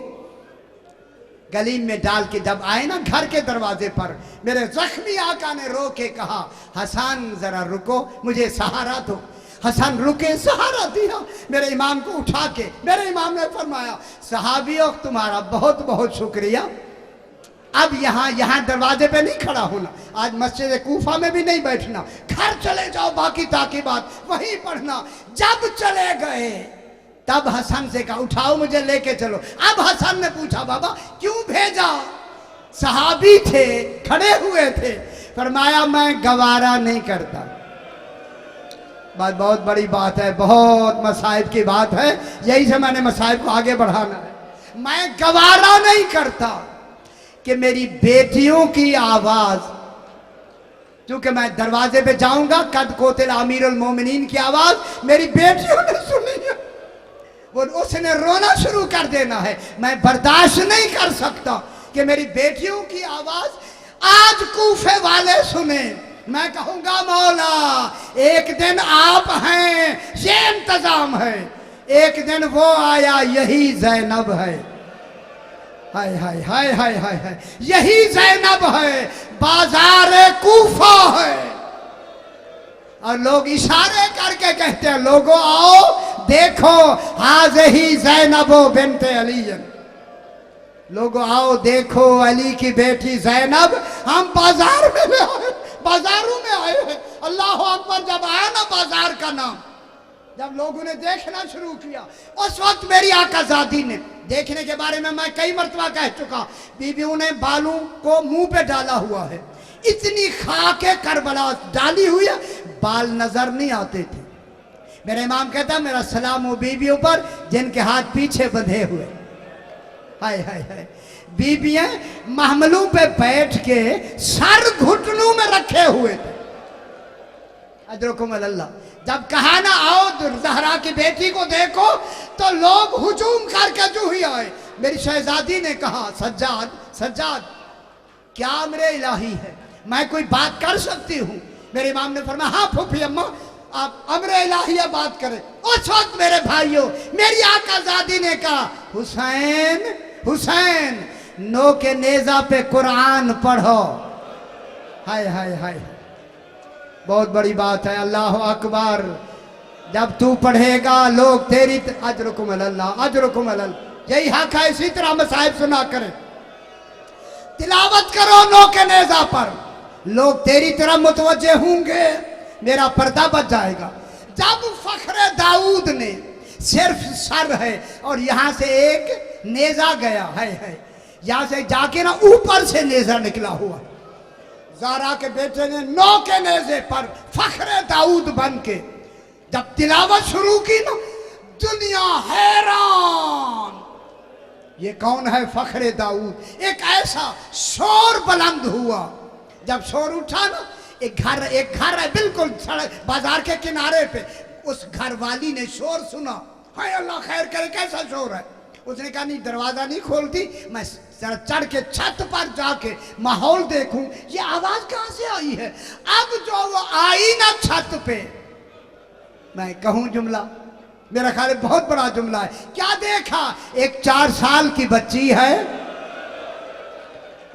गलीम में डाल के, जब आए ना घर के दरवाजे पर, मेरे जख्मी आका ने रो के कहा, हसन जरा रुको, मुझे सहारा दो। हसन रुके, सहारा दिया मेरे इमाम को उठा के। मेरे इमाम ने फरमाया, सहाबियों तुम्हारा बहुत बहुत शुक्रिया, अब यहाँ दरवाजे पे नहीं खड़ा होना, आज मस्जिद कूफा में भी नहीं बैठना, घर चले जाओ, बाकी ताकि बात वहीं पढ़ना। जब चले गए तब हसन से कहा, उठाओ मुझे लेके चलो। अब हसन ने पूछा, बाबा क्यों भेजा? सहाबी थे, खड़े हुए थे। फरमाया, मैं गवारा नहीं करता। बात बहुत बड़ी बात है, बहुत मसाइब की बात है, यही से मैंने मसाइब को आगे बढ़ाना है। मैं गवारा नहीं करता कि मेरी बेटियों की आवाज, क्योंकि मैं दरवाजे पे जाऊंगा, कद कोतिल अमीरुल मोमिनीन की आवाज मेरी बेटियों ने सुनी है, वो उसने रोना शुरू कर देना है। मैं बर्दाश्त नहीं कर सकता कि मेरी बेटियों की आवाज आज कूफे वाले सुने। मैं कहूंगा, मौला एक दिन आप हैं, ये इंतजाम है, एक दिन वो आया, यही ज़ैनब है। हाय हाय हाय हाय हाय हाय, यही ज़ैनब है, बाजार कूफा है। और लोग इशारे करके कहते हैं लोगों आओ देखो हाज़ही ज़ैनबो बिन्ते अली। लोगों आओ देखो अली की बेटी ज़ैनब। हम बाजार में आए, बाजारों में आए हैं। अल्लाह अकबर जब आया ना बाजार का नाम, जब लोगों ने देखना शुरू किया, उस वक्त मेरी आकाज़ादी ने देखने के बारे में मैं कई मरतबा कह चुका, बीबियों ने बालों को मुंह पे डाला हुआ है, इतनी खाके करबला डाली हुई है, बाल नजर नहीं आते थे। मेरे इमाम कहता मेरा सलाम हो बीबियों पर जिनके हाथ पीछे बंधे हुए। हाय हाय हाय, बीबियां महमलों पे बैठ के सर घुटनों में रखे हुए थे। अजरकुम अल्लाह, जब कहा ना आओ ज़हरा की बेटी को देखो तो लोग हुजूम करके जो ही आए। मेरी शहजादी ने कहा सज्जाद सज्जाद क्या अमरे इलाही है, मैं कोई बात कर सकती हूँ? मेरे इमाम ने फरमाया हाँ फूफी अम्मा आप अमरे इलाही बात करें। उस वक्त मेरे भाइयों मेरी आकाज़ादी ने कहा हुसैन हुसैन नो के नेजा पे कुरान पढ़ो। हाय हाय हाय, बहुत बड़ी बात है। अल्लाह अकबर, जब तू पढ़ेगा लोग तेरी अजरुकुम अल्लाह अजरुकुम अल्लाह, यही हक है। इसी तरह मसाहिब सुना करें, तिलावत करो नो के नेजा पर, लोग तेरी तरफ मुतवज्जे होंगे, मेरा पर्दा बच जाएगा। जब फखरे दाऊद ने सिर्फ सर है और यहाँ से एक नेजा गया है, यहाँ से जाके ना ऊपर से नेजा निकला हुआ, ज़ारा के बेटे ने नौ के नेज़े पर फखरे दाऊद बन के जब तिलावत शुरू की ना, दुनिया हैरान, ये कौन है फखरे दाऊद। एक ऐसा शोर बुलंद हुआ, जब शोर उठा ना, एक घर है बिल्कुल सड़क बाजार के किनारे पे, उस घर वाली ने शोर सुना, हाय अल्लाह खैर करे कैसा शोर है। उसने कहा नहीं दरवाजा नहीं खोलती, मैं जरा चढ़ के छत पर जाके माहौल देखूं ये आवाज कहां से आई है। अब जो वो आई ना छत पे, मैं कहूं जुमला, मेरा ख्याल है बहुत बड़ा जुमला है। क्या देखा? एक 4 साल की बच्ची है,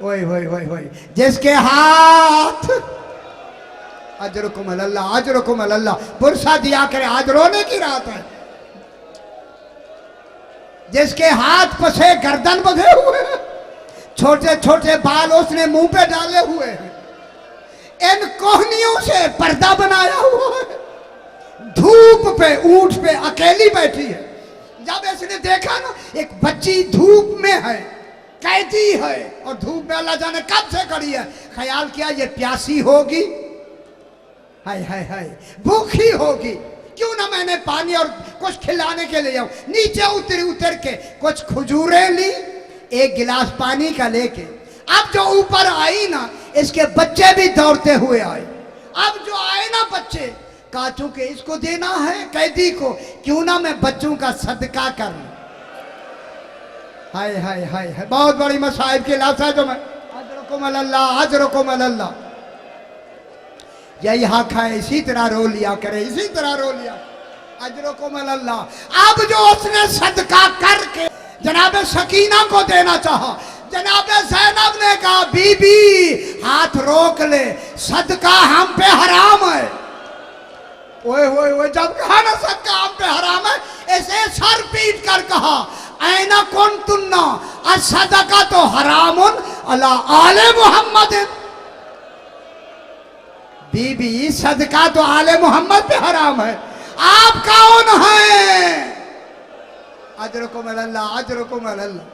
ओए ओए ओए ओए, जिसके हाथ अजरुकुम अल्लाह अजरुकुम अल्लाह, पुरसा दिया करे, आज रोने की रात है, जिसके हाथ पसे गर्दन बंधे हुए हैं, छोटे छोटे बाल उसने मुंह पे डाले हुए हैं, इन कोहनियों से पर्दा बनाया हुआ है, धूप पे ऊंट पे अकेली बैठी है। जब इसने देखा ना एक बच्ची धूप में है, कैदी है, और धूप में अल्लाह जाने कब से खड़ी है, ख्याल किया ये प्यासी होगी, हाय हाय हाय भूखी होगी, क्यों ना मैंने पानी और कुछ खिलाने के लिए आऊं। नीचे उतर के कुछ खजूरें ली, एक गिलास पानी का लेके, अब जो ऊपर आई ना इसके बच्चे भी दौड़ते हुए आए। अब जो आए ना बच्चे, कहा चूंकि इसको देना है कैदी को, क्यों ना मैं बच्चों का सदका कर लूं। हाय हाय हाय हाय, बहुत बड़ी मसाइब की लाश है जो मैं अजरुकुम अल्लाह अजरुकुम अल्लाह, यही हक है। इसी तरह रो लिया करे, इसी तरह रो लिया अजरुकुम अल्लाह। अब जो उसने सदका करके जनाबे सकीना को देना चाहा, जनाबे ज़ैनब ने कहा बीबी हाथ रोक ले, सदका हम पे हराम है। ओए ओए ओए, जब कहा ना सदका हम पे हराम है, ऐसे सर पीट कर कहा ऐना कौन तुन्ना असदका तो हरामुन अला आले मोहम्मद। बीबी सदका तो आले मोहम्मद पे हराम है, आप कौन हैं? अजरुकुम अल्लाह अजरुकुम अल्लाह,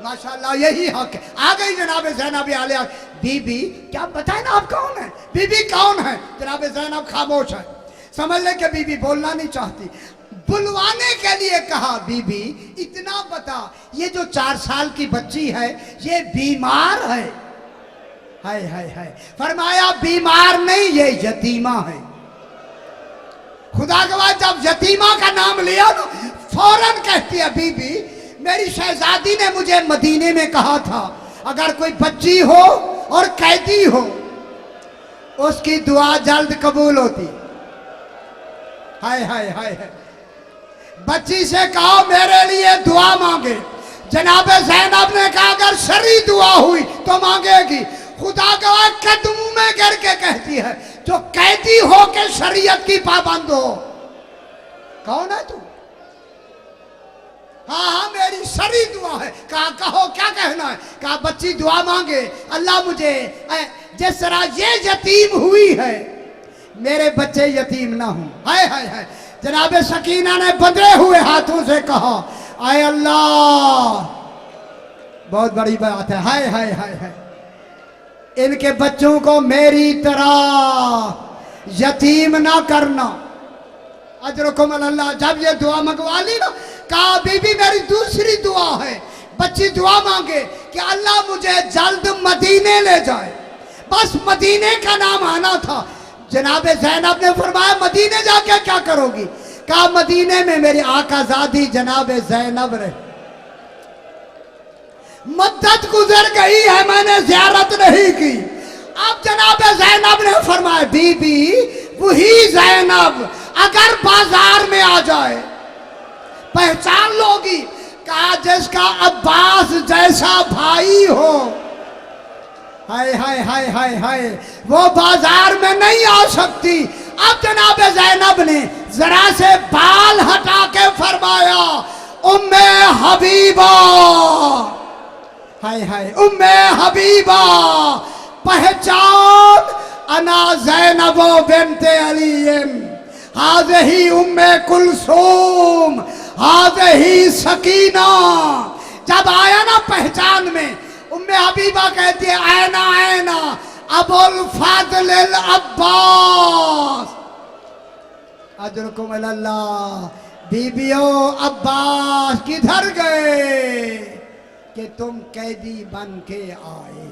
माशाल्लाह यही हक है। आ गई जनाब ज़ैनब आलिया, बीबी क्या बताए ना आप कौन है, बीबी कौन है? जनाब ज़ैनब खामोश है, समझ ले कि बीबी बोलना नहीं चाहती। बुलवाने के लिए कहा बीबी इतना बता, ये जो 4 साल की बच्ची है ये बीमार है। हाय हाय हाय, फरमाया बीमार नहीं ये यतीमा है। खुदा गवाह जब यतीमा का नाम लिया ना, फौरन कहती है बीबी मेरी शहजादी ने मुझे मदीने में कहा था अगर कोई बच्ची हो और कैदी हो उसकी दुआ जल्द कबूल होती। हाय हाय हाय हाय, बच्ची से कहो मेरे लिए दुआ मांगे, जनाब ज़ैनब ने कहा अगर शरई दुआ हुई तो मांगेगी। खुदा गवाह कदमों में गिर के कहती है जो कैदी हो के शरीयत की पाबंद हो। कौन है तू? हाँ हाँ मेरी शरई दुआ है। कहा कहो क्या कहना है? कहा बच्ची दुआ मांगे अल्लाह मुझे जिस तरह ये यतीम हुई है मेरे बच्चे यतीम ना हूं। हाय हाय हाय। जनाब सकीना ने बंधे हुए हाथों से कहा आए अल्लाह बहुत बड़ी बात है। हाय हाय हाय हाय। इनके बच्चों को मेरी तरह यतीम ना करना। अजरकुम अल्लाह। जब ये दुआ मंगवा ली ना कहा बीबी मेरी दूसरी दुआ है। बच्ची दुआ मांगे कि अल्लाह मुझे जल्द मदीने ले जाए। बस मदीने का नाम आना था। जनाब ज़ैनब ने फरमाया मदीने जाके क्या करोगी? कहा मदीने में मेरी आकाज़ादी जनाब ज़ैनब रहे। मद्दत गुजर गई है मैंने ज़ियारत नहीं की। अब जनाब ज़ैनब ने फरमाया बीबी वही ज़ैनब अगर बाजार में आ जाए पहचान लोगी। कहा जिसका अब्बास जैसा भाई हो। हाय हाय हाय हाय हाय। वो बाजार में नहीं आ सकती। अब जनाब ज़ैनब ने जरा से बाल हटा के फरमाया उम्मे हबीबा। हाय हाय उम्मे हबीबा पहचान अना ज़ैनबो बिन्ते अलीम हाज़ही उम्मे कुलसूम हाज़ही सकीना। जब आया ना पहचान में उम्मे हबीबा कहती है आयना आयना अबुल फादल अब्बास। अजरकुम अल्लाह। बीबियों अब्बास किधर गए कि तुम कैदी बन के आए?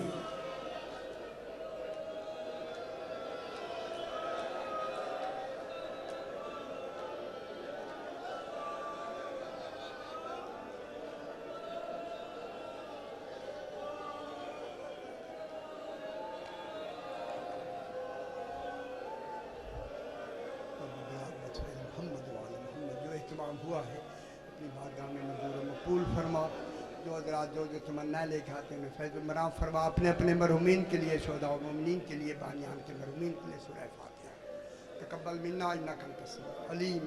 हुआ है अपनी बारगाह में मंजूर मकबूल फरमा। जो हज़रात जो तमन्ना लेके आते हैं फैज़ मराम फरमा। अपने अपने मरहुमीन के लिए शुहदा व मुमिनीन के लिए बानियान के मरहुमीन के लिए सूरह फातिहा। तक़ब्बल मिन्ना इन्नका अंतस समीउल अलीम।